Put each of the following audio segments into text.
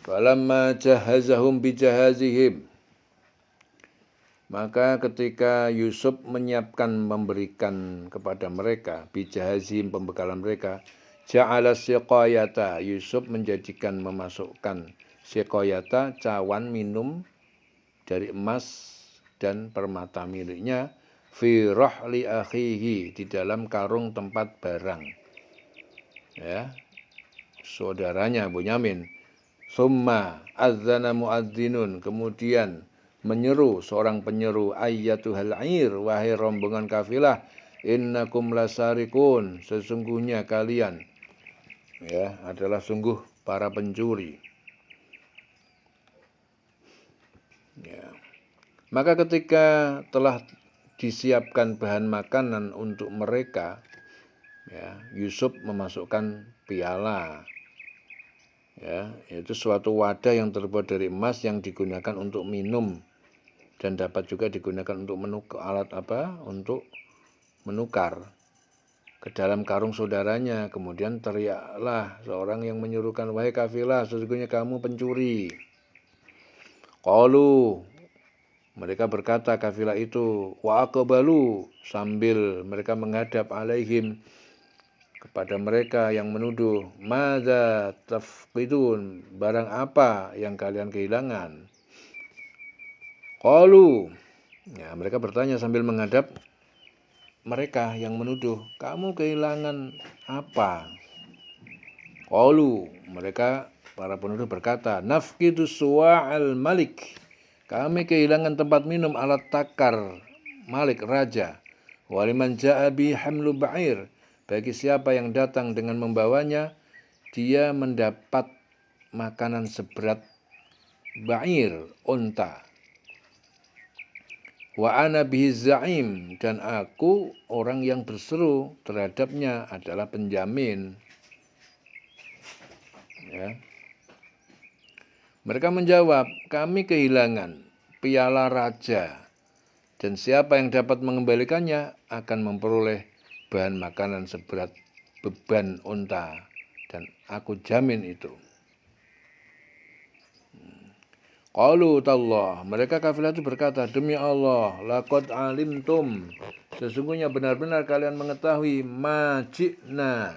Falamma jahazahum bijahazihim, maka ketika Yusuf menyiapkan, memberikan kepada mereka bijahazihim, pembekalan mereka, ja'ala siqayata, Yusuf menjadikan, memasukkan siqayata, cawan minum dari emas dan permata miliknya, fi rahli akhihi, di dalam karung tempat barang, ya, saudaranya Bunyamin. Summa adzana muadzinun, kemudian menyeru seorang penyeru, ayyatuhal air, wahai rombongan kafilah, innakum lasarikun, sesungguhnya kalian, ya, adalah sungguh para pencuri. Ya. Maka ketika telah disiapkan bahan makanan untuk mereka, ya, Yusuf memasukkan piala, ya, yaitu suatu wadah yang terbuat dari emas yang digunakan untuk minum dan dapat juga digunakan untuk untuk menukar, ke dalam karung saudaranya. Kemudian teriaklah seorang yang menyuruhkan, wahai kafilah, sesungguhnya kamu pencuri. Qalu, mereka berkata kafilah itu, wa aqbalu, sambil mereka menghadap, alaihim, kepada mereka yang menuduh, madza tafqidun, barang apa yang kalian kehilangan. Qalu, ya, mereka bertanya sambil menghadap mereka yang menuduh, kamu kehilangan apa? Qalu, mereka para penuduh berkata, nafqidu suwa'al malik, kami kehilangan tempat minum alat takar Malik, raja. Waliman ja'a bi hamlu ba'ir, bagi siapa yang datang dengan membawanya, dia mendapat makanan seberat ba'ir, unta. Wa ana bihi za'im, dan aku orang yang berseru terhadapnya adalah penjamin. Ya. Mereka menjawab, kami kehilangan piala raja, dan siapa yang dapat mengembalikannya akan memperoleh bahan makanan seberat beban unta, dan aku jamin itu. Qalu tallah, mereka kafilah itu berkata, demi Allah, laqad alimtum, sesungguhnya benar-benar kalian mengetahui, majikna,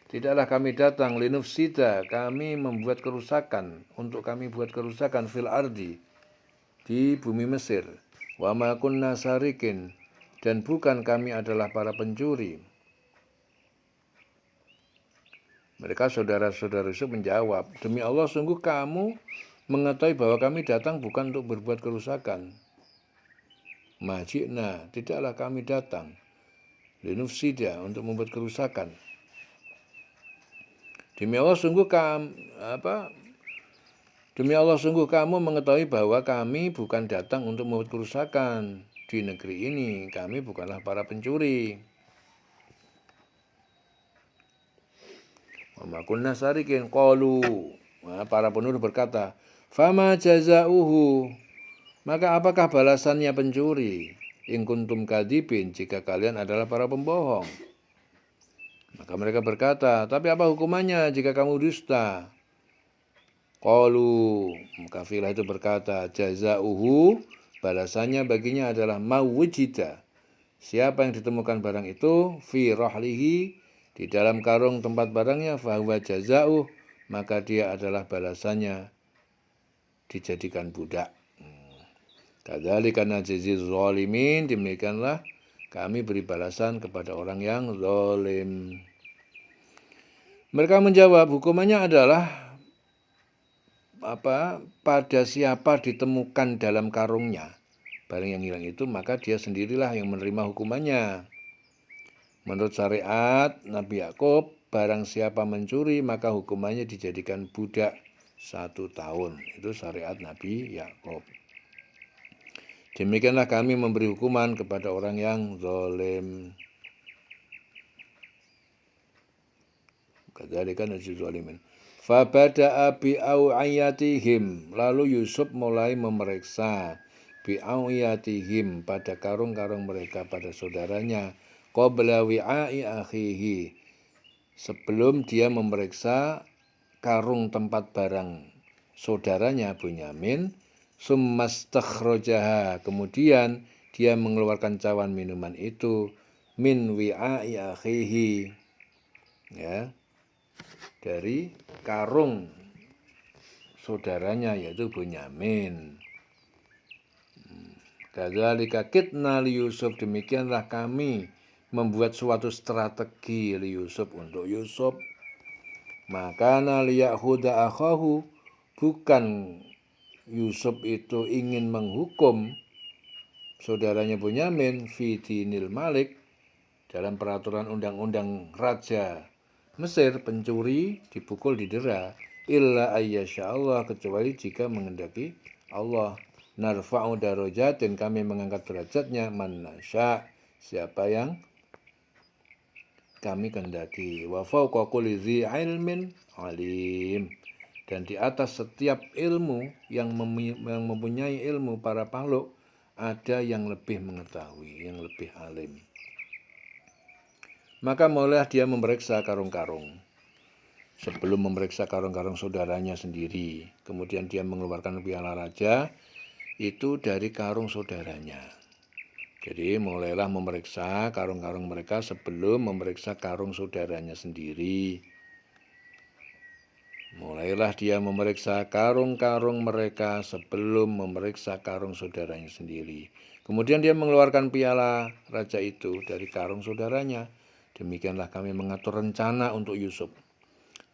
tidaklah kami datang, linufsida, kami membuat kerusakan, untuk kami buat kerusakan, fil ardi, di bumi Mesir, wa ma kunna sarikin, dan bukan kami adalah para pencuri. Mereka saudara-saudara Yusuf menjawab, demi Allah, sungguh kamu mengetahui bahwa kami datang bukan untuk berbuat kerusakan. Majikna, tidaklah kami datang, linufsida, untuk membuat kerusakan. Demi Allah, sungguh kamu mengetahui bahwa kami bukan datang untuk membuat kerusakan di negeri ini. Kami bukanlah para pencuri. Wa ma kunna sarikin. Qalu, para penuduh berkata, fama jazauhu, maka apakah balasannya pencuri? In kuntum kadzibin, jika kalian adalah para pembohong. Maka mereka berkata, tapi apa hukumannya jika kamu dusta? Qalu, kafilah itu berkata, jazauhu, balasannya baginya adalah mawujida, siapa yang ditemukan barang itu, fi rahlihi, di dalam karung tempat barangnya, fahuwa jazauh, maka dia adalah balasannya dijadikan budak. Kadzalika najziz zalimin, demikianlah kami beri balasan kepada orang yang zalim. Mereka menjawab, hukumannya adalah pada siapa ditemukan dalam karungnya barang yang hilang itu, maka dia sendirilah yang menerima hukumannya. Menurut syariat Nabi Yakub, barang siapa mencuri maka hukumannya dijadikan budak 1 tahun. Itu syariat Nabi Yakub. Demikianlah kami memberi hukuman kepada orang yang zalim. Kadzalika najzil zalimin. Fabada'a bi'awiyatihim, lalu Yusuf mulai memeriksa bi'awiyatihim, pada karung-karung mereka, pada saudaranya, qabla wi'a'i akhihi, sebelum dia memeriksa karung tempat barang saudaranya Bunyamin, summastakhrajaha, kemudian dia mengeluarkan cawan minuman itu min wi'a'i akhihi, ya, dari karung saudaranya yaitu Bunyamin. Kadzalika kitna li Yusuf, demikianlah kami membuat suatu strategi li Yusuf untuk Yusuf. Maka liyakhudha akhahu, bukan Yusuf itu ingin menghukum saudaranya Bunyamin fi dinil malik, dalam peraturan undang-undang raja Mesir, pencuri dipukul didera, illa ayyasha Allah, kecuali jika menghendaki Allah. Narfa'u darajatin, kami mengangkat derajatnya, man nasya, siapa yang kami kehendaki. Wa fawqa kulli dzi ilmin alim, dan di atas setiap ilmu yang mempunyai ilmu para makhluk ada yang lebih mengetahui, yang lebih alim. Maka mulailah dia memeriksa karung-karung. Sebelum memeriksa karung-karung saudaranya sendiri, kemudian dia mengeluarkan piala raja itu dari karung saudaranya. Jadi mulailah memeriksa karung-karung mereka sebelum memeriksa karung saudaranya sendiri. Mulailah dia memeriksa karung-karung mereka sebelum memeriksa karung saudaranya sendiri. Kemudian dia mengeluarkan piala raja itu dari karung saudaranya. Demikianlah kami mengatur rencana untuk Yusuf.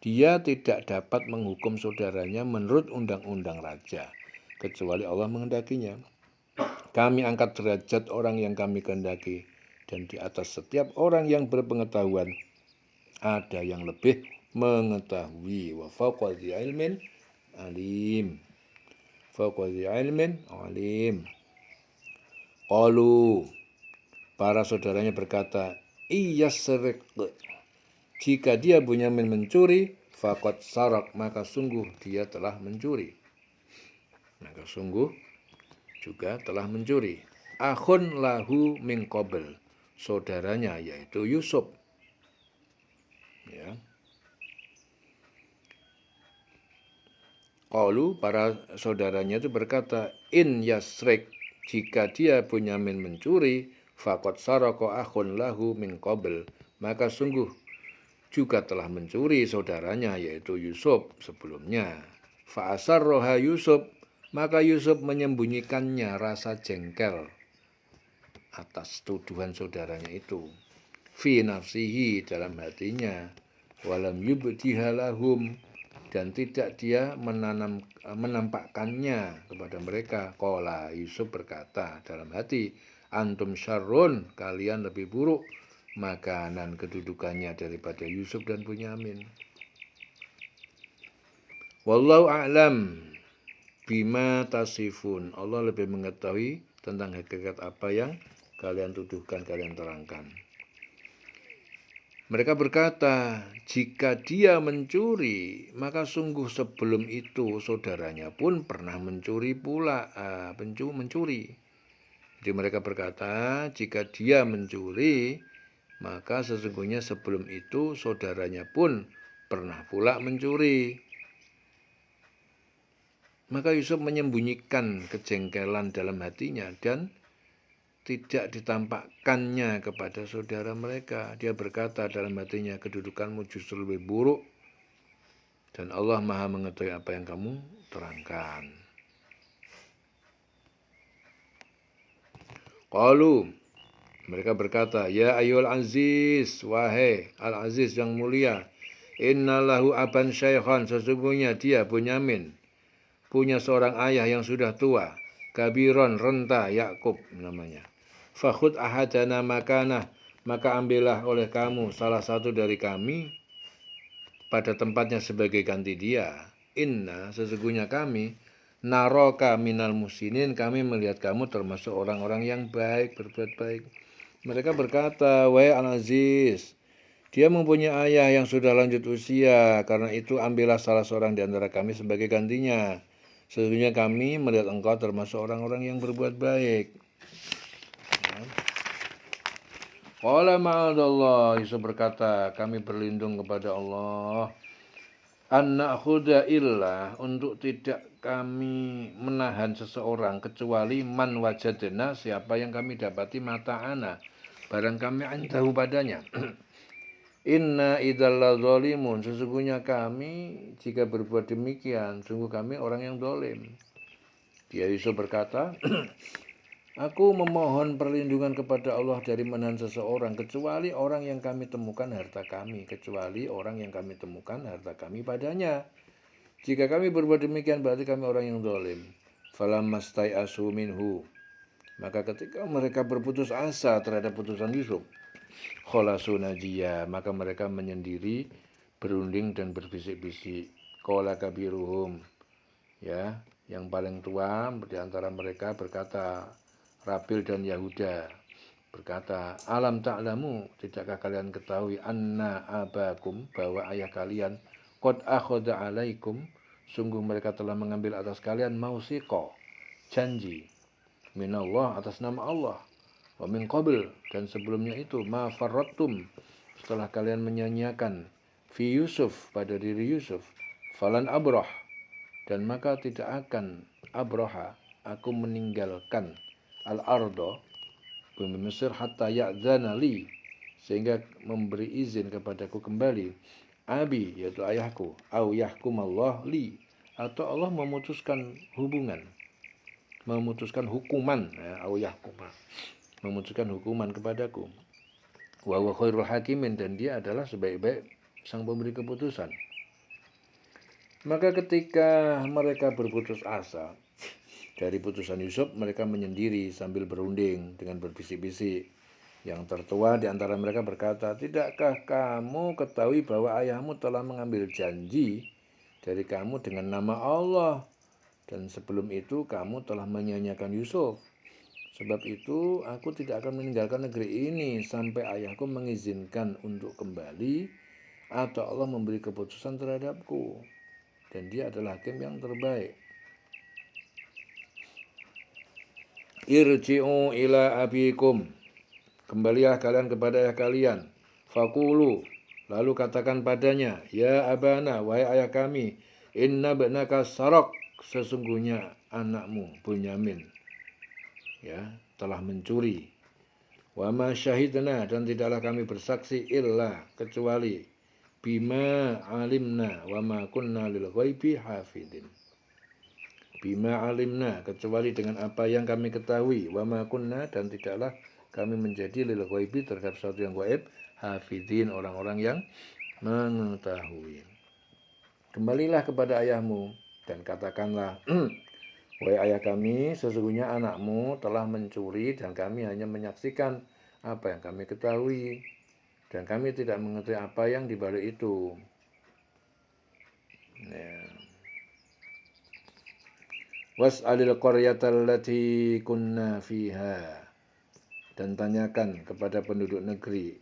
Dia tidak dapat menghukum saudaranya menurut undang-undang raja, kecuali Allah menghendakinya. Kami angkat derajat orang yang kami kehendaki, dan di atas setiap orang yang berpengetahuan ada yang lebih mengetahui. Wa fawqa dzi ilmin alim. Fawqa dzi ilmin alim. Qalu, para saudaranya berkata, iyasriq, jika dia Bunyamin mencuri, faqad sarak, maka sungguh dia telah mencuri. Maka sungguh juga telah mencuri. Akhun lahu min qabl, saudaranya yaitu Yusuf. Ya. Qalu, para saudaranya itu berkata, in yasrik, jika dia Bunyamin mencuri, faqad saraka akhun lahu min qabl, maka sungguh juga telah mencuri saudaranya yaitu Yusuf sebelumnya. Fa'asarroha Yusuf, maka Yusuf menyembunyikannya rasa jengkel atas tuduhan saudaranya itu. Fi nafsihi, dalam hatinya. Walam yubdiha lahum, dan tidak dia menampakkannya kepada mereka. Qala, Yusuf berkata dalam hati, antum syarrun, kalian lebih buruk makanan kedudukannya daripada Yusuf dan Bunyamin. Wallahu a'lam bima tasifun, Allah lebih mengetahui tentang hakikat apa yang kalian tuduhkan, kalian terangkan. Mereka berkata, jika dia mencuri, maka sungguh sebelum itu saudaranya pun pernah mencuri pula, mencuri. Jadi mereka berkata, jika dia mencuri, maka sesungguhnya sebelum itu saudaranya pun pernah pula mencuri. Maka Yusuf menyembunyikan kejengkelan dalam hatinya dan tidak ditampakkannya kepada saudara mereka. Dia berkata dalam hatinya, kedudukanmu justru lebih buruk dan Allah Maha mengetahui apa yang kamu terangkan. Qalu, mereka berkata, ya ayyul aziz, wahai al-aziz yang mulia, innalahu aban syaikhan, sesungguhnya dia Bunyamin punya seorang ayah yang sudah tua, kabiron, renta, Yakub namanya. Fakhud ahadana makanah, maka ambillah oleh kamu salah satu dari kami pada tempatnya sebagai ganti dia. Inna, sesungguhnya kami, naroka minal musinin, kami melihat kamu termasuk orang-orang yang baik, berbuat baik. Mereka berkata, wahai Al-Aziz, dia mempunyai ayah yang sudah lanjut usia, karena itu ambillah salah seorang di antara kami sebagai gantinya. Sesungguhnya kami melihat engkau termasuk orang-orang yang berbuat baik. Qala ma'adallah, Yusuf berkata, kami berlindung kepada Allah. an na'khudha illa, untuk tidak kami menahan seseorang kecuali man wajadna, siapa yang kami dapati mata'ana, barang kami indahu padanya. Inna idzal zalimun, sesungguhnya kami jika berbuat demikian, sungguh kami orang yang zalim. Dia Yusuf berkata, aku memohon perlindungan kepada Allah dari menahan seseorang kecuali orang yang kami temukan harta kami, kecuali orang yang kami temukan harta kami padanya. Jika kami berbuat demikian berarti kami orang yang zalim. Falamastai'asu minhu, maka ketika mereka berputus asa terhadap putusan Yusuf, kholasu najiyah, maka mereka menyendiri, berunding dan berbisik-bisik. Qala kabiruhum, ya, yang paling tua di antara mereka berkata, Rabil dan Yahuda berkata, alam ta'lamu, tidakkah kalian ketahui, anna abakum, bahwa ayah kalian, qad akhadha alaikum, sungguh mereka telah mengambil atas kalian mausiqa, janji, minallah, atas nama Allah, wa min qabl, dan sebelumnya itu, ma farrattum, setelah kalian menyanyiakan, fi Yusuf, pada diri Yusuf, falan abrah, dan maka tidak akan abraha, aku meninggalkan al-ardo, bumi Mesir, hatta ya'dzana li, sehingga memberi izin kepadaku kembali, abi, yaitu ayahku, au yahkumallah li, atau Allah memutuskan hubungan, memutuskan hukuman, ya, au yahkumah, memutuskan hukuman kepadaku. Wa huwa khairul hakimin, dan dia adalah sebaik-baik sang pemberi keputusan. Maka ketika mereka berputus asa dari putusan Yusuf, mereka menyendiri sambil berunding dengan berbisik-bisik. Yang tertua di antara mereka berkata, tidakkah kamu ketahui bahwa ayahmu telah mengambil janji dari kamu dengan nama Allah, dan sebelum itu kamu telah menyanyiakan Yusuf. Sebab itu aku tidak akan meninggalkan negeri ini sampai ayahku mengizinkan untuk kembali atau Allah memberi keputusan terhadapku, dan dia adalah hakim yang terbaik. Irji'u ila abikum, kembalilah kalian kepada ayah kalian. Fakulu, lalu katakan padanya, ya abana, wahai ayah kami, inna ba'naka sarok, sesungguhnya anakmu Bunyamin, ya, telah mencuri. Wa ma syahidna, dan tidaklah kami bersaksi illa, kecuali bima alimna wa ma kunna lil ghaibi hafidin. Bima alimna, kecuali dengan apa yang kami ketahui, wa ma kunna, dan tidaklah kami menjadi lil ghaibi, terhadap sesuatu yang gaib, hafidin, orang-orang yang mengetahui. Kembalilah kepada ayahmu dan katakanlah, wahai ayah kami, sesungguhnya anakmu telah mencuri dan kami hanya menyaksikan apa yang kami ketahui, dan kami tidak mengerti apa yang dibalik itu. Ya. Was'alil qaryatal lati kunna fiha, dan tanyakan kepada penduduk negeri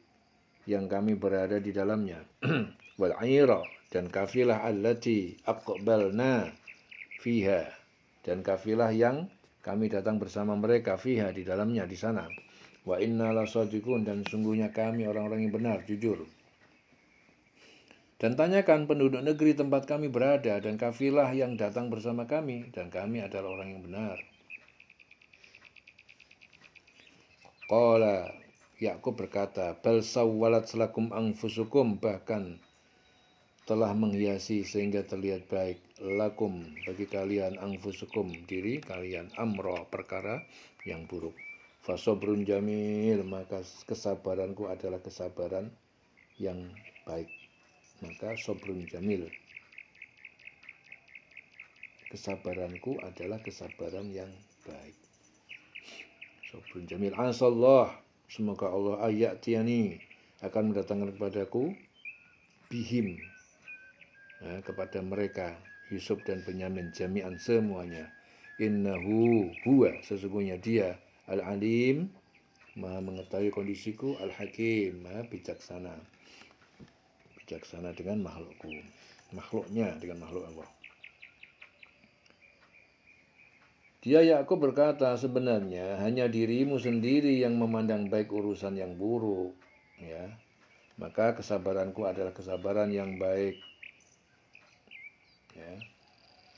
yang kami berada di dalamnya. Wal 'ira, dan kafilah allati aqbalna fiha, dan kafilah yang kami datang bersama mereka fiha, di dalamnya, di sana. Wa inna lasadiqun, dan sungguhnya kami orang-orang yang benar, jujur. Dan tanyakan penduduk negeri tempat kami berada dan kafilah yang datang bersama kami, dan kami adalah orang yang benar. Qala, Yakub berkata, bal sawwalat lakum anfusukum, bahkan telah menghiasi sehingga terlihat baik, lakum, bagi kalian, anfusukum, diri kalian, amro, perkara yang buruk. Fasobrun jamil, maka kesabaranku adalah kesabaran yang baik. Maka sobrun jamil, kesabaranku adalah kesabaran yang baik. Sobrun jamil. Asallah, semoga Allah ayatiyani, akan mendatangkan kepadaku, bihim, kepada mereka, Yusuf dan Benyamin, jami'an, semuanya. Innahu huwa, sesungguhnya dia, al-alim, maha mengetahui kondisiku, al-hakim, maha bijaksana. Bijaksana dengan makhlukku, makhluknya dengan makhluk Allah. Dia Yakub berkata, sebenarnya hanya dirimu sendiri yang memandang baik urusan yang buruk, ya. Maka kesabaranku adalah kesabaran yang baik. Ya.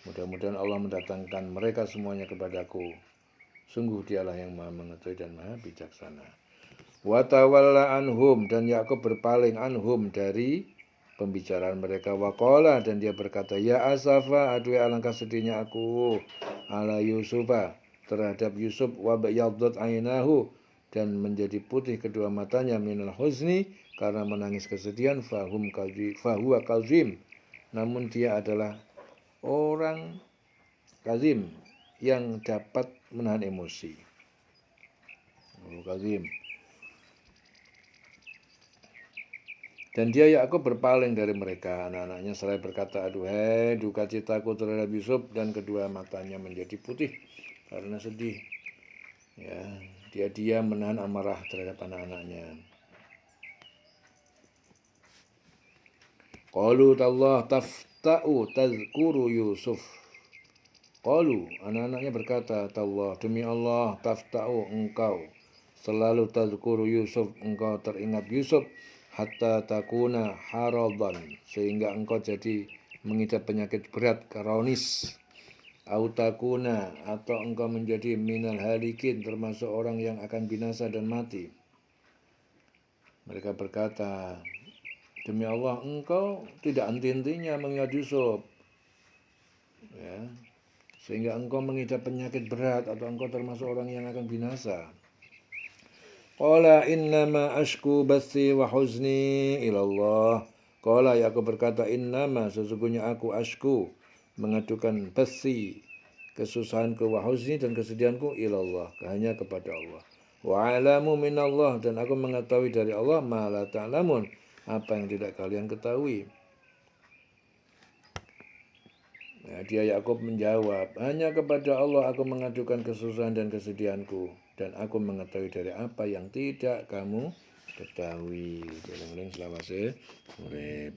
Mudah-mudahan Allah mendatangkan mereka semuanya kepadaku. Sungguh dialah yang maha mengetahui dan maha bijaksana. Wa tawalla anhum, dan Yakub berpaling anhum dari pembicaraan mereka. Waqala, dan dia berkata, ya asafa, aduh alangkah sedihnya aku ala Yusufa, terhadap Yusuf, wa bayaddat ainahu, dan menjadi putih kedua matanya, minal huzni, karena menangis kesedihan, fahuwa kazim, namun dia adalah orang kazim yang dapat menahan emosi. Kazim. Dan dia Yakub berpaling dari mereka, anak-anaknya seraya berkata, aduhai duka citaku terhadap Yusuf, dan kedua matanya menjadi putih karena sedih. Ya, dia diam menahan amarah terhadap anak-anaknya. Qalu tallah tafta'u tazkuru Yusuf. Qalu, anak-anaknya berkata, tallah, demi Allah, tafta'u, engkau selalu tazkuru Yusuf, engkau teringat Yusuf, hatta takuna haradan, sehingga engkau jadi mengidap penyakit berat, kronis, au takuna, atau engkau menjadi minal halikin, termasuk orang yang akan binasa dan mati. Mereka berkata, demi Allah, engkau tidak henti-hentinya mengingat Yusuf, ya, sehingga engkau mengidap penyakit berat, atau engkau termasuk orang yang akan binasa. Qala innama ashku bathi wa huzni ilallah. Qala, Yakub berkata, innama, sesungguhnya aku ashku, mengadukan bathi, kesusahanku, wa huzni, dan kesedihanku, ilallah, hanya kepada Allah. Wa alamu minallah, dan aku mengetahui dari Allah, ma la ta'lamun, apa yang tidak kalian ketahui. Ya, dia Yakub menjawab, hanya kepada Allah aku mengadukan kesusahan dan kesedihanku, dan aku mengetahui dari apa yang tidak kamu ketahui. Eling-eling selawase urip.